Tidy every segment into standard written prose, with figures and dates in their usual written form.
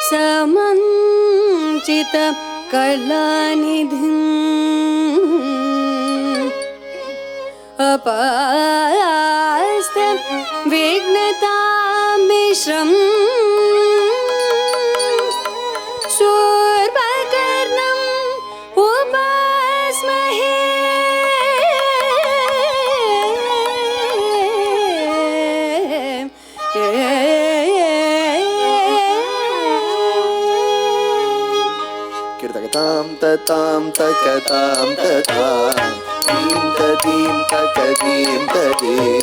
समञ्चित कलानिधिम् अपास्त विघ्नतामिश्रम् शूर्पकर्णम् उपास्महे तां ततां तकतां ततां दीं तदीं तकदीं तदीं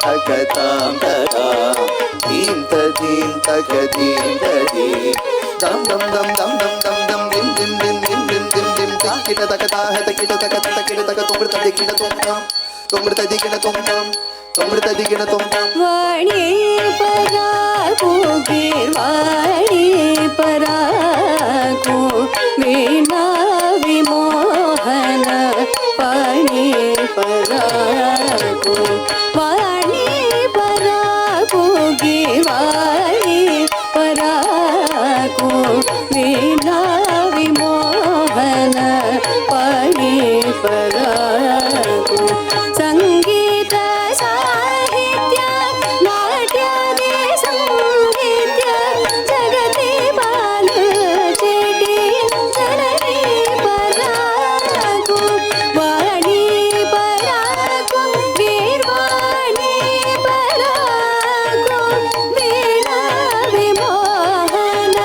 तकतां ततां दीं तदीं तकदीं तदीं दम दम दम दम दम दम दम दिम दिम दिम दिम दिम दिम दिम तकिट तकता है तकिट तकत तकिट तक तुमृत दिकिन तुमतां तुमृत दिकिन तुमतां तुमृत दिकिन तुमतां वाणी पराको गिरवाणी पराको वीणा विमोहन पाणी पराको वाणी पराको गिरवाणी पराको वीणा विमोहन पाणी पराको संगीत साहित्य नाट्यादि संगीत्य जगति बालचेटी जननी पराको वाणी पराको वीरवाणी पराको वीणा विमोहन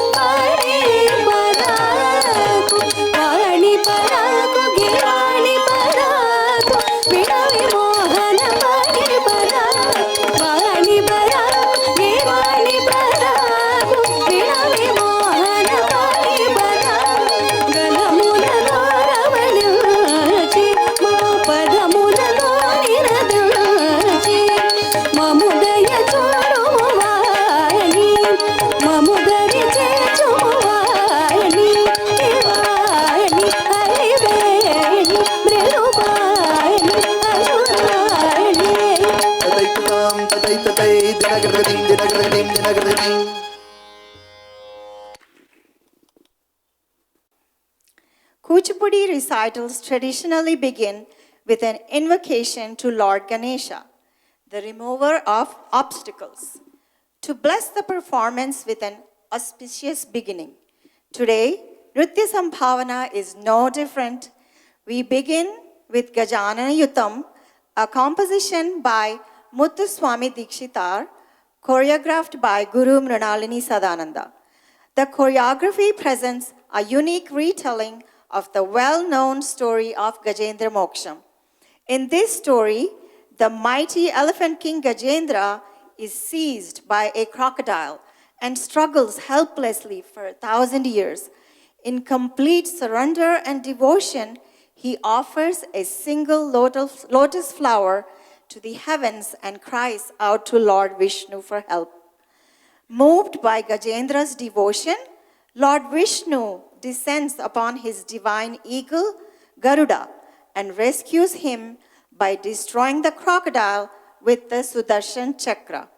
पाणी पराको वाणी पराको गिरवाणी पराको वीणा विमोहन पाणी पराको वाणी पराको गिरवाणी पराको वीणा विमोहन पाणी पराको गलमुలలో రవళించి మా పదములలో నిరదించి మముదయ చూడుము వాణి మముదరి చేర్చుము వాణి వాణి హరివేణి మృదువాణి అరుణాణి तदैतां तदैततै दिनकृतिं दिनकृतिं दिनकृतिं Kuchipudi recitals traditionally begin with an invocation to Lord Ganesha, the remover of obstacles, to bless the performance with an auspicious beginning. Today, Nritya Sambhavana is no different. We begin with Gajanana Yutam, a composition by Muthuswami Dikshitar, choreographed by Guru Mrinalini Sadananda. The choreography presents a unique retelling of the well-known story of Gajendra Moksham. In this story, the mighty elephant king Gajendra is seized by a crocodile and struggles helplessly for 1,000 years. In complete surrender and devotion, he offers a single lotus flower to the heavens and cries out to Lord Vishnu for help. Moved by Gajendra's devotion, Lord Vishnu descends upon his divine eagle, Garuda, and rescues him by destroying the crocodile with the Sudarshan Chakra.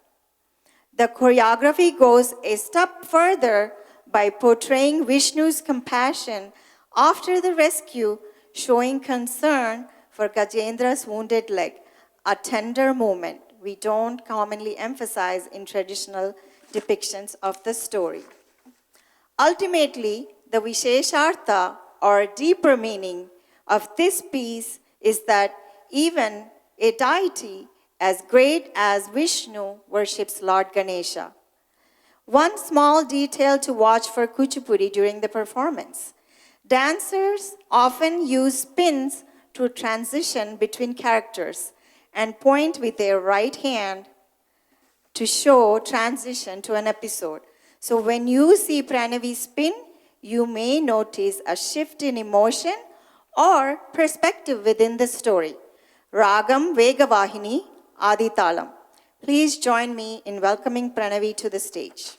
The choreography goes a step further by portraying Vishnu's compassion after the rescue, showing concern for Gajendra's wounded leg, a tender moment we don't commonly emphasize in traditional depictions of the story. Ultimately, the Visheshartha, or deeper meaning, of this piece is that even a deity as great as Vishnu worships Lord Ganesha. One small detail to watch for Kuchipudi during the performance. Dancers often use spins to transition between characters and point with their right hand to show transition to an episode. So when you see Pranavi spin, you may notice a shift in emotion or perspective within the story. Ragam Vegavahini Aditalam. Please join me in welcoming Pranavi to the stage.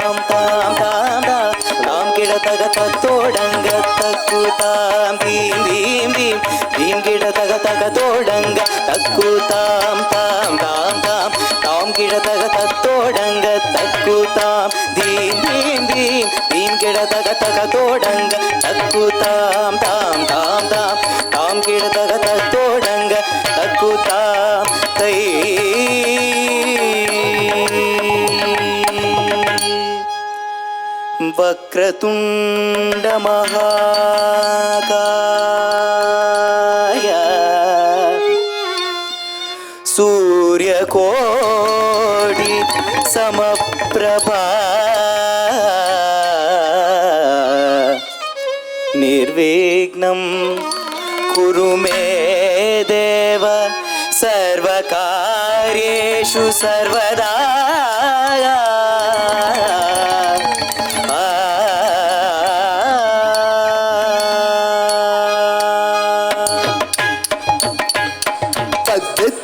தாம் தாம் தாம் தாம் தாம் கிடதக தத்தோடங்க தக்கு தாம் theme theme theme theme கிடதக தக தோடங்க தக்கு தாம் தாம் தாம் தாம் தாம் கிடதக தத்தோடங்க தக்கு தாம் தீம் தீம் தீம் தீம் கிடதக தக தோடங்க தக்கு தாம் தாம் தாம் தாம் தாம் கிடதக தத்தோடங்க தக்கு தாம் தை वक्रतुण्ड महाकाय सूर्यकोटि समप्रभा निर्विघ्नं कुरु मे देव सर्वकार्येषु सर्वदा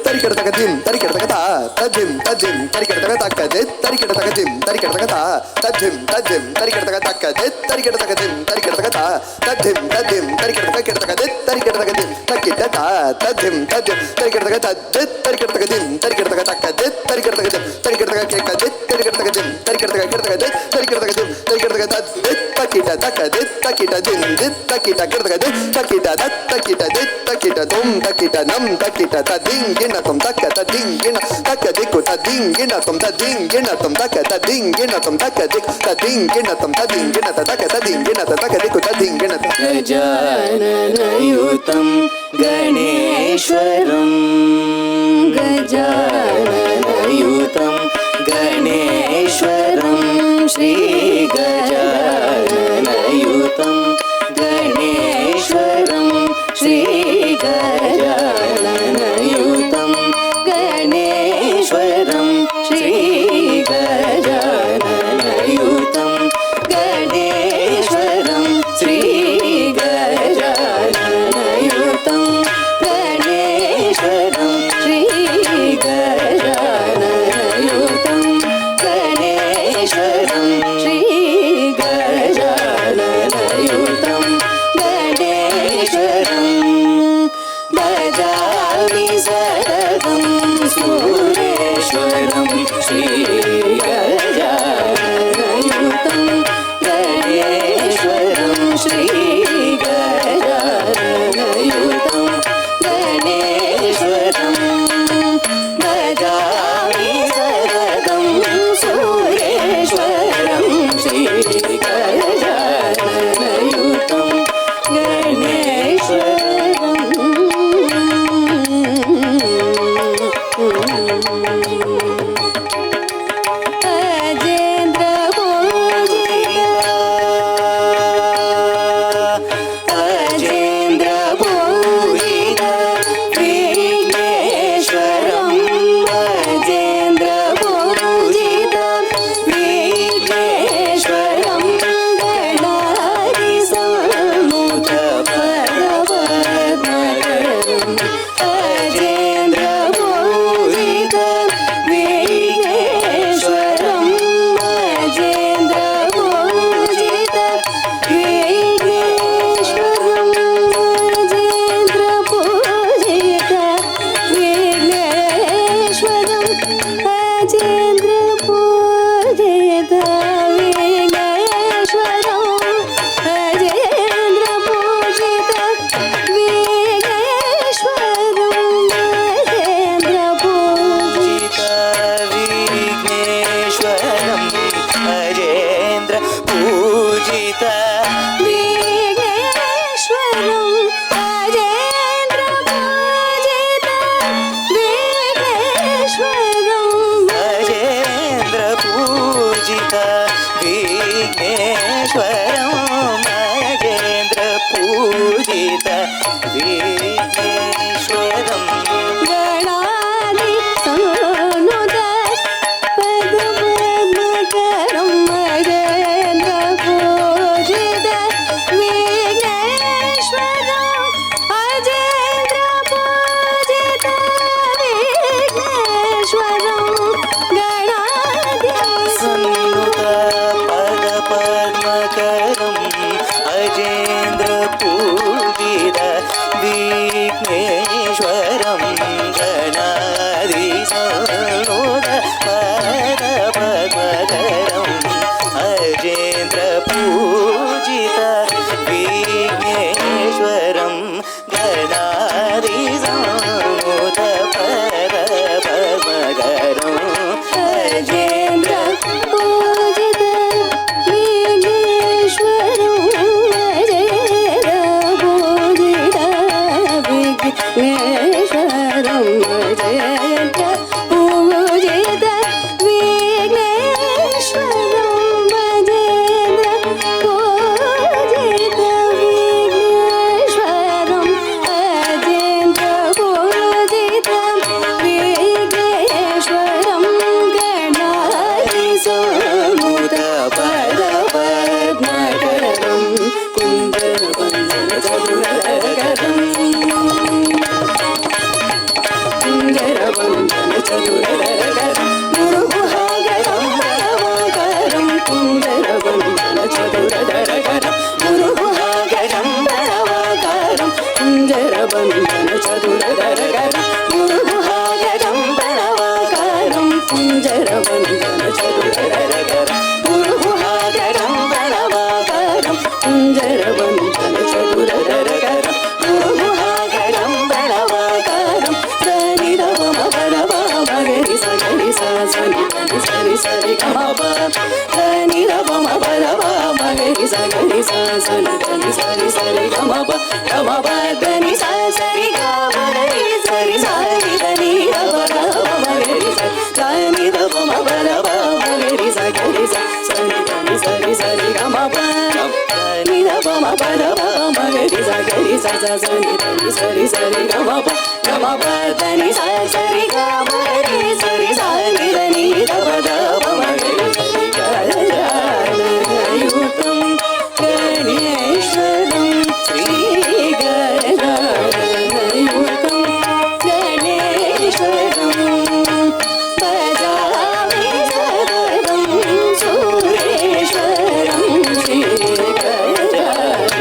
தரிக்கிடத்தகதிம் தரிக்கிடத்தகதா தஜிம் தஜிம் தரிக்கிடத்தகதக்கது தரிக்கிடத்தகதிம் தரிக்கிடத்தகதா தஜிம் தஜிம் தரிக்கிடத்தகதக்கது தரிக்கிடத்தகதிம் தரிக்கிடத்தகதா தஜிம் தஜிம் தரிக்கிடத்தகது தரிக்கிடத்தகதிம் தக்கிடதா தஜிம் தஜிம் தரிக்கிடத்தகதது தரிக்கிடத்தகதிம் தரிக்கிடத்தகதக்கது தரிக்கிடத்தகதிம் தரிக்கிடத்தகது தரிக்கிடத்தகதிம் தரிக்கிடத்தகது தரிக்கிடத்தகதிம் தரிக்கிடத்தகதது தக்கிடதக்கது தக்கிடதிம் தக்கிடக்கிடத்தகது தக்கிடத தக்கிடது தக்கிடதும் தக்கிடனம் தக்கிடத dinginnatum takka ta dingina takka dikku ta dinginnatum ta dinginnatum takka ta dinginnatum takka dikku ta dinginnatum ta dinginnatum takka ta dinginnatum takka dikku ta dinginnatum गजाननयुतं गणेश्वरं गजाननयुतं गणेश्वरं Shri गजाननयुतं गणेश्वरं Shri गजाननयुतं गणेश्वरं Shri गजाननयुतं गणेश्वरं Shri गजाननयुतं गणेश्वरं Shri गजाननयुतं गणेश्वरं Shri गजाननयुतं गणेश्वरं भजामि सततं सुरेश्वरं श्री गजाननयुतं गणेश्वरं श्री गजाननयुतं गणेश्वरं भजामि सततं सुरेश्वरं श्री गजाननयुतं पूजित विघ्नेश्वरं गणानि सनुद पद्मपद्मकरं महेन्द्र पूजित विघ्नेश्वरं अजेन्द्र पूजित विघ्नेश्वरं गणानि सन्नुत గమ పదని స సరి గమ రి సరి సరి దని దమ గమ గరి స దని దమ బల బమ గరి స గరి స సరి దని సరి సరి గమ ప దని దమ బల బమ గరి స గరి స స సరి దని సరి సరి గమ పదని స సరి గమ రి సరి సరి దని దమ బమ గరి సరి గజానయుతం గణేశ్వరం శ్రీ గజానయుతం గణేశ్వరం భజామి సతతం సురేశ్వరం శ్రీ గజానయుతం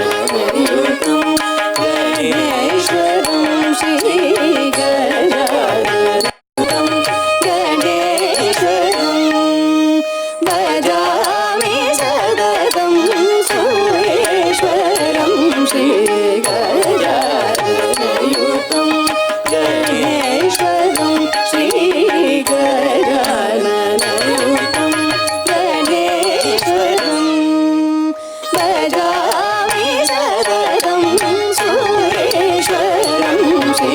గణేశ్వరం శ్రీ గజానయుతం గణేశ్వరం భజామి సతతం సురేశ్వరం శ్రీ గజానయుతం గణేశ్వరం శ్రీ గజానయుతం గణేశ్వరం భజామి సతతం సురేశ్వరం శ్రీ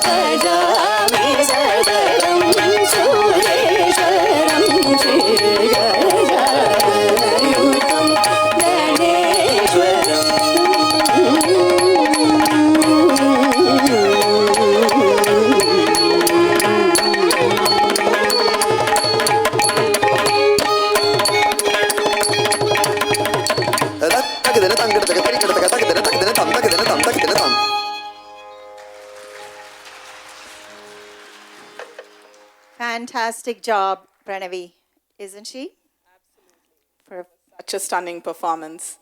భజామి సతతం సురేశ్వరం Shri గజానయుతం గణేశ్వరం Fantastic job, Pranavi, isn't she? Such a stunning performance.